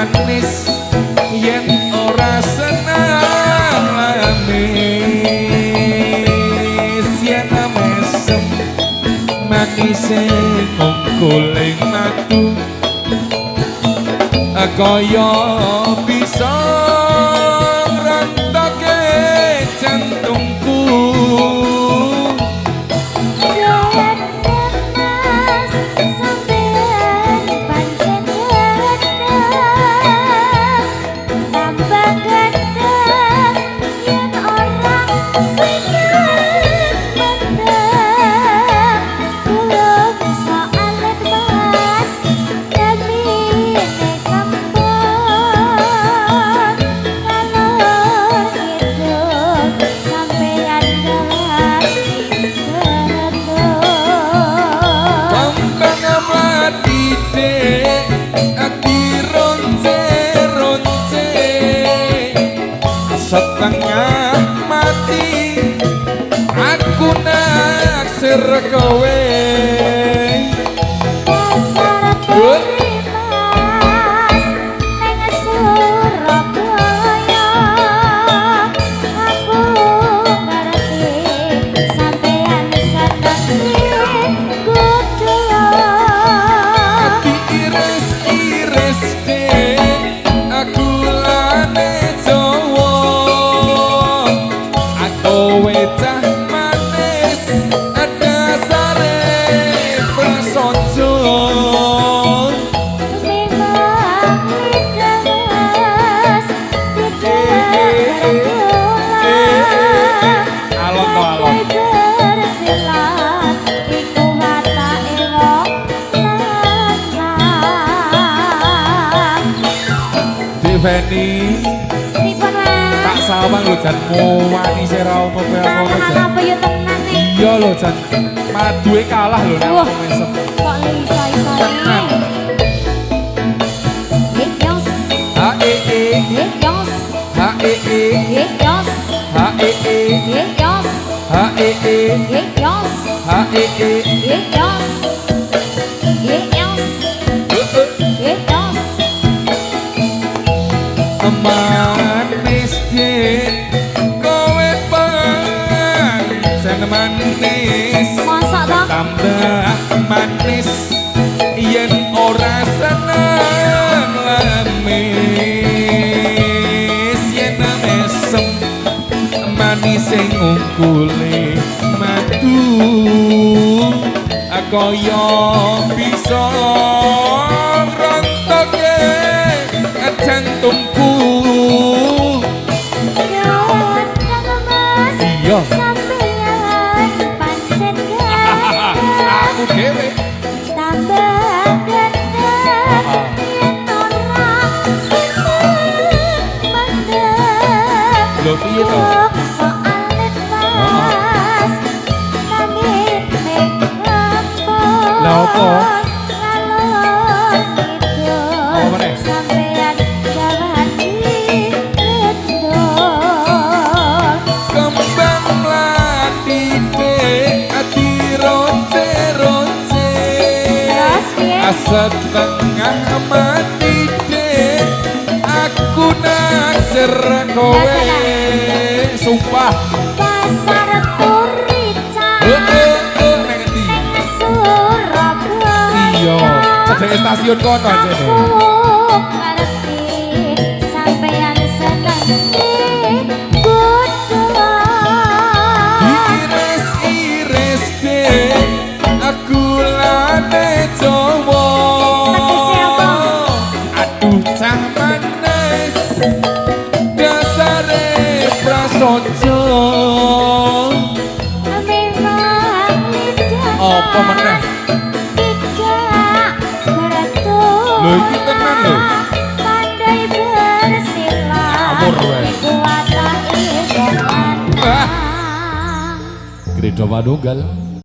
manis yen ora senang lamis yen mesem manis ngungkuling matu kaya bisa ngrantoke jantungku setengah mati aku naksir kowe dasar terimas neng Surabaya aku ngerti sampeyan seneng kudu ati iris-iris dek aku lane Jawa wecah manis dasare prasaja memang lidas alon bersilat iku watake wong lanang Deveni pripun Mas tak sawang lho jan wani sira ono kowe ngono jan apa yo tenan nih iya lho jan maduwe kalah lho nek wong mesem kok iso-iso tenan Yos ha e Yos ha e Yos ha e Yos ha e Yos ha e Yos Yos Yos manis dek kowe pancen manis masak toh tambah manis yen ora seneng lamis yen mesem manis sing ngungkule matu kaya bisa ngrontoke jantungku iya sampeyan pancen aku dhewe tambah ganteng yen ora seneng mandeg lho piye to soal pas nanging lha opo ngalor apa meneh sampeyan jawani kendor kembang mlati ati ronce-ronce setengah mati dek aku naksir kowe sumpah pasar Turica neng endi Surabaya iya cedek stasiun kono jene aku ngerti sampeyan seneng kudu iris-iris dek aku lane Jawa aduh cah manis dasare prasaja memang lidah apa meneh tidak beretur lho iki tenan lho pandai bersilat Amur wae. iku watake wong lanang Gereja Manunggal